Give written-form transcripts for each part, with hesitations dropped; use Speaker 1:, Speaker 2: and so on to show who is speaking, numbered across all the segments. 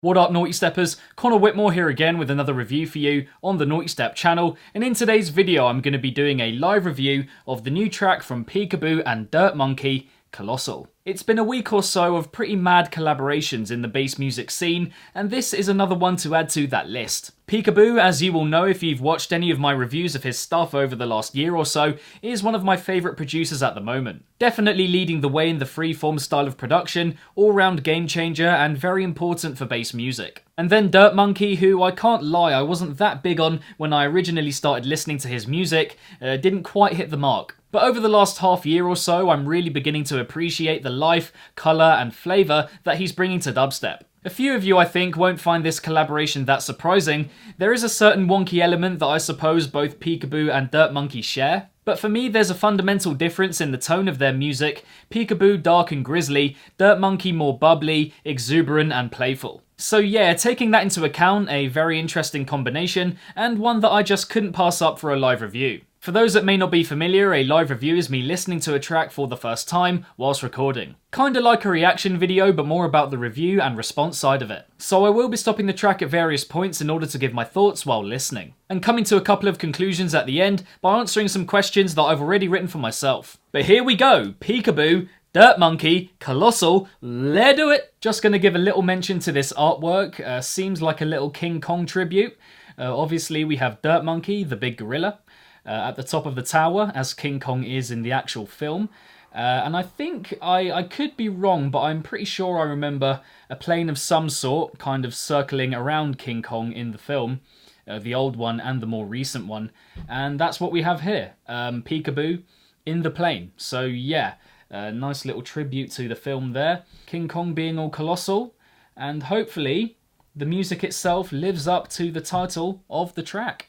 Speaker 1: What up, Naughty Steppers? Connor Whitmore here again with another review for you on the Nawtystep channel, and in today's video I'm going to be doing a live review of the new track from Peekaboo and Dirt Monkey, Colossal. It's been a week or so of pretty mad collaborations in the bass music scene, and this is another one to add to that list. Peekaboo, as you will know if you've watched any of my reviews of his stuff over the last year or so, is one of my favourite producers at the moment. Definitely leading the way in the freeform style of production, all-round game changer, and very important for bass music. And then Dirt Monkey, who I can't lie, I wasn't that big on when I originally started listening to his music, didn't quite hit the mark. But over the last half year or so, I'm really beginning to appreciate the life, colour and flavour that he's bringing to dubstep. A few of you, I think, won't find this collaboration that surprising. There is a certain wonky element that I suppose both Peekaboo and Dirt Monkey share. But for me, there's a fundamental difference in the tone of their music. Peekaboo dark and grisly, Dirt Monkey more bubbly, exuberant and playful. So yeah, taking that into account, a very interesting combination, and one that I just couldn't pass up for a live review. For those that may not be familiar, a live review is me listening to a track for the first time whilst recording. Kinda like a reaction video, but more about the review and response side of it. So I will be stopping the track at various points in order to give my thoughts while listening, and coming to a couple of conclusions at the end by answering some questions that I've already written for myself. But here we go, Peekaboo, Dirt Monkey, Colossal, let's do it! Just gonna give a little mention to this artwork, seems like a little King Kong tribute. Obviously we have Dirt Monkey, the big gorilla, at the top of the tower, as King Kong is in the actual film. And I think, I could be wrong, but I'm pretty sure I remember a plane of some sort kind of circling around King Kong in the film, the old one and the more recent one. And that's what we have here, Peekaboo in the plane. So yeah, nice little tribute to the film there. King Kong being all colossal, and hopefully the music itself lives up to the title of the track.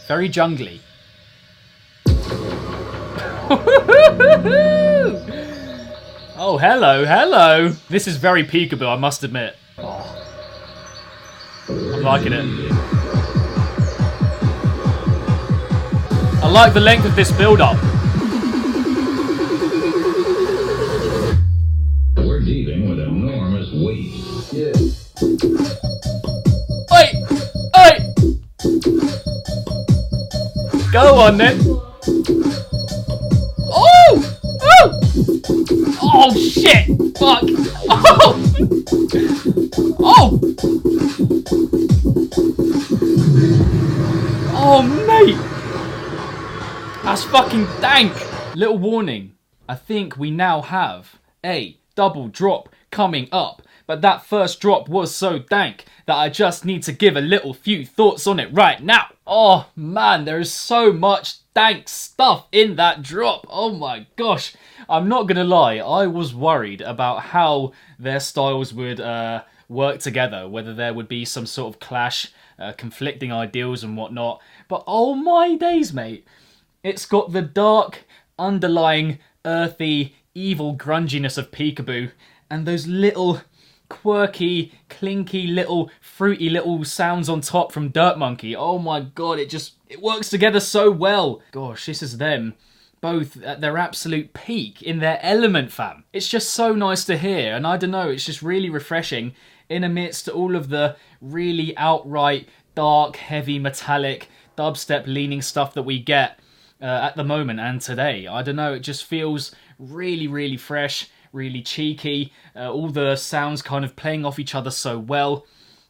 Speaker 1: Very jungly. Oh, hello, hello. This is very Peekaboo, I must admit. Oh. I'm liking it. I like the length of this build-up.
Speaker 2: We're dealing with enormous weight. Yeah.
Speaker 1: Oi! Oi! Go on then. Oh! Oh! Oh shit! Fuck! Oh! Oh! Oh mate! That's fucking dank! Little warning. I think we now have a double drop coming up. But that first drop was so dank that I just need to give a little few thoughts on it right now. Oh man, there is so much dank stuff in that drop. Oh my gosh. I'm not gonna lie, I was worried about how their styles would work together, whether there would be some sort of clash, conflicting ideals and whatnot. But oh my days, mate. It's got the dark, underlying, earthy, evil grunginess of Peekaboo, and those little quirky, clinky, little fruity little sounds on top from Dirt Monkey. Oh my god, it works together so well. Gosh, this is them both at their absolute peak, in their element, fam. It's just so nice to hear, and I don't know, it's just really refreshing in amidst all of the really outright dark, heavy, metallic, dubstep leaning stuff that we get at the moment and today. I don't know, it just feels really, really fresh, really cheeky, all the sounds kind of playing off each other so well.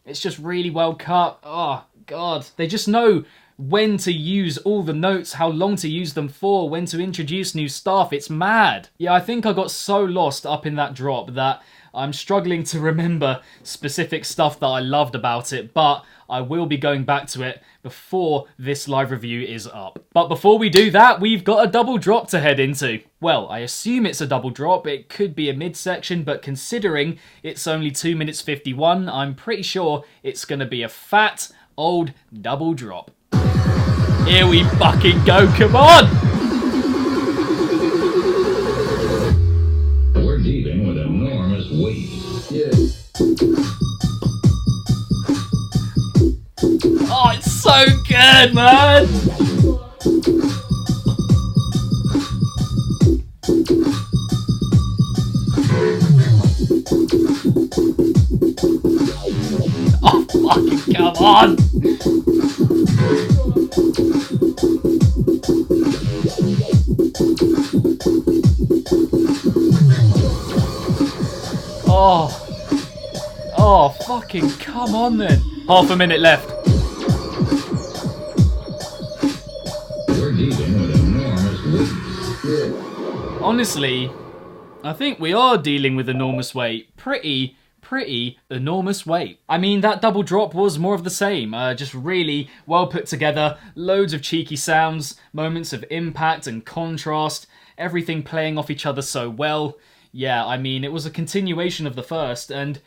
Speaker 1: It's just really well cut. Oh god, they just know when to use all the notes, how long to use them for, when to introduce new stuff. It's mad. Yeah, I think I got so lost up in that drop that I'm struggling to remember specific stuff that I loved about it, but I will be going back to it before this live review is up. But before we do that, we've got a double drop to head into. Well, I assume it's a double drop. It could be a midsection, but considering it's only 2 minutes 51, I'm pretty sure it's going to be a fat, old double drop. Here we fucking go, come on!
Speaker 2: We're dealing with enormous weight. Yeah.
Speaker 1: Oh, it's so good, man! on! Oh. Oh, fucking come on then. Half a minute left.
Speaker 2: We're dealing with enormous weight.
Speaker 1: Honestly, I think we are dealing with enormous weight. Pretty enormous weight. I mean, that double drop was more of the same. Just really well put together. Loads of cheeky sounds, moments of impact and contrast. Everything playing off each other so well. Yeah, I mean, it was a continuation of the first, and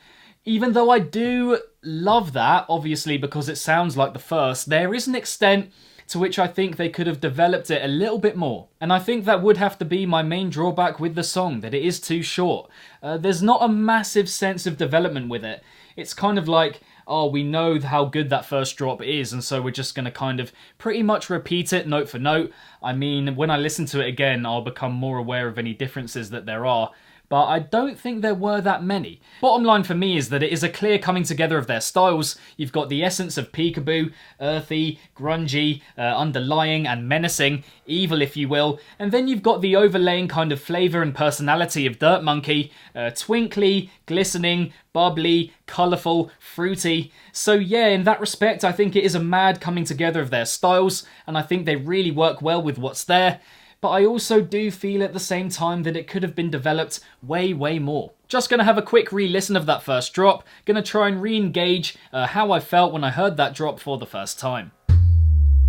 Speaker 1: even though I do love that, obviously because it sounds like the first, there is an extent to which I think they could have developed it a little bit more. And I think that would have to be my main drawback with the song, that it is too short. There's not a massive sense of development with it. It's kind of like, oh, we know how good that first drop is, and so we're just going to kind of pretty much repeat it note for note. I mean, when I listen to it again, I'll become more aware of any differences that there are. But I don't think there were that many. Bottom line for me is that it is a clear coming together of their styles. You've got the essence of Peekaboo, earthy, grungy, underlying and menacing, evil if you will, and then you've got the overlaying kind of flavour and personality of Dirt Monkey, twinkly, glistening, bubbly, colourful, fruity. So yeah, in that respect, I think it is a mad coming together of their styles, and I think they really work well with what's there. But I also do feel at the same time that it could have been developed way more. Just gonna have a quick re-listen of that first drop, gonna try and re-engage how I felt when I heard that drop for the first time.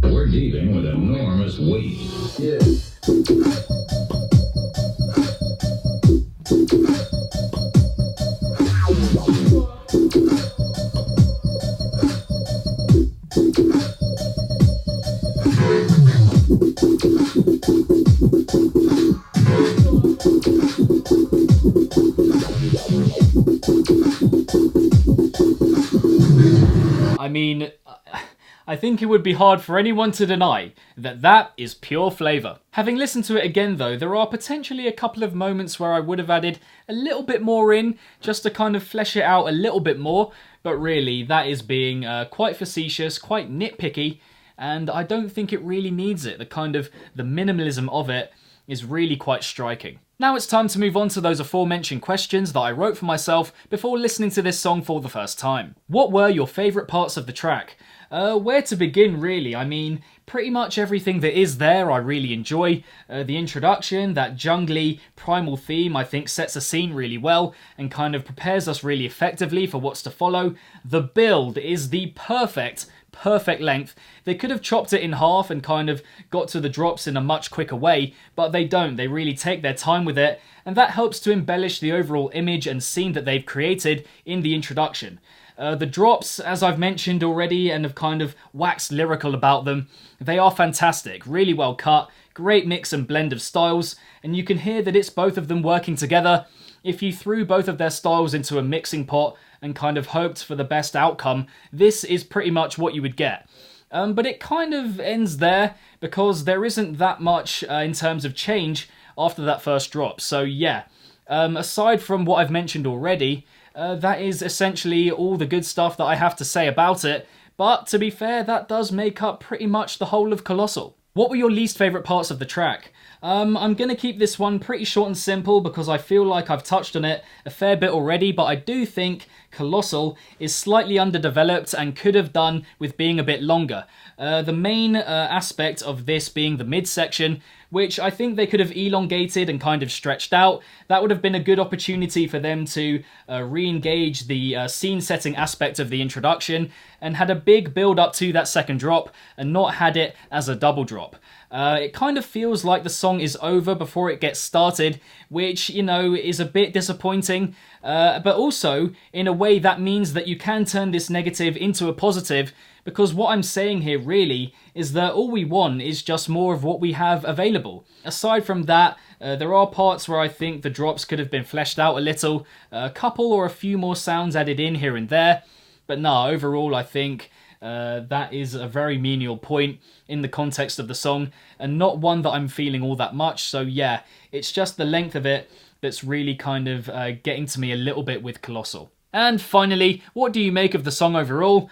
Speaker 2: We're dealing with enormous weight. Yeah.
Speaker 1: I mean, I think it would be hard for anyone to deny that that is pure flavour. Having listened to it again though, there are potentially a couple of moments where I would have added a little bit more in, just to kind of flesh it out a little bit more, but really that is being quite facetious, quite nitpicky, and I don't think it really needs it. The minimalism of it is really quite striking. Now it's time to move on to those aforementioned questions that I wrote for myself before listening to this song for the first time. What were your favourite parts of the track? Where to begin really? I mean, pretty much everything that is there I really enjoy. The introduction, that jungly, primal theme I think sets a scene really well and kind of prepares us really effectively for what's to follow. The build is the perfect length. They could have chopped it in half and kind of got to the drops in a much quicker way, but they don't. They really take their time with it, and that helps to embellish the overall image and scene that they've created in the introduction. The drops, as I've mentioned already and have kind of waxed lyrical about them, they are fantastic, really well cut, great mix and blend of styles, and you can hear that it's both of them working together. If you threw both of their styles into a mixing pot and kind of hoped for the best outcome, this is pretty much what you would get. But it kind of ends there because there isn't that much in terms of change after that first drop. So yeah, aside from what I've mentioned already, that is essentially all the good stuff that I have to say about it. But to be fair, that does make up pretty much the whole of Colossal. What were your least favourite parts of the track? I'm going to keep this one pretty short and simple because I feel like I've touched on it a fair bit already, but I do think Colossal is slightly underdeveloped and could have done with being a bit longer. The main aspect of this being the midsection, which I think they could have elongated and kind of stretched out. That would have been a good opportunity for them to re-engage the scene-setting aspect of the introduction and had a big build-up to that second drop and not had it as a double drop. It kind of feels like the song is over before it gets started, which, you know, is a bit disappointing. But also, in a way, that means that you can turn this negative into a positive, because what I'm saying here really is that all we want is just more of what we have available. Aside from that, there are parts where I think the drops could have been fleshed out a little, a couple or a few more sounds added in here and there. But no, overall I think that is a very menial point in the context of the song, and not one that I'm feeling all that much. So yeah, it's just the length of it that's really kind of getting to me a little bit with Colossal. And finally, what do you make of the song overall?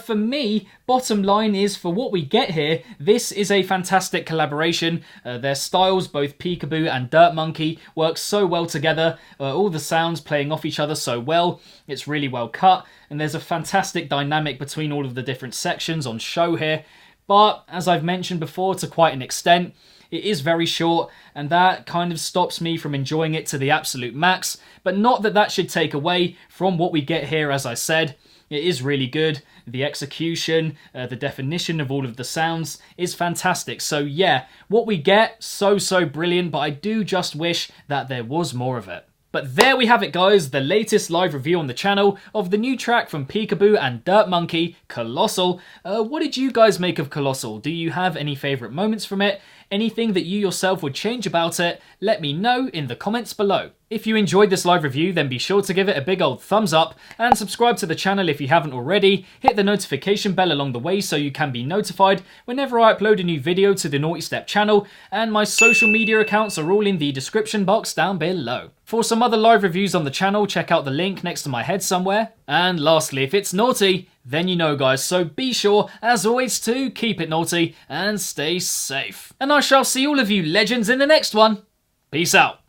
Speaker 1: For me, bottom line is, for what we get here, this is a fantastic collaboration. Their styles, both Peekaboo and Dirt Monkey, work so well together. All the sounds playing off each other so well. It's really well cut, and there's a fantastic dynamic between all of the different sections on show here. But, as I've mentioned before, to quite an extent, it is very short, and that kind of stops me from enjoying it to the absolute max, but not that that should take away from what we get here. As I said, it is really good. The execution, the definition of all of the sounds is fantastic. So yeah, what we get, so brilliant, but I do just wish that there was more of it. But there we have it, guys, the latest live review on the channel of the new track from Peekaboo and Dirt Monkey, Colossal. What did you guys make of Colossal? Do you have any favourite moments from it? Anything that you yourself would change about it? Let me know in the comments below. If you enjoyed this live review, then be sure to give it a big old thumbs up and subscribe to the channel if you haven't already. Hit the notification bell along the way so you can be notified whenever I upload a new video to the Nawtystep channel, and my social media accounts are all in the description box down below. For some other live reviews on the channel, check out the link next to my head somewhere. And lastly, if it's naughty, then you know, guys, so be sure, as always, to keep it naughty and stay safe. And I shall see all of you legends in the next one. Peace out.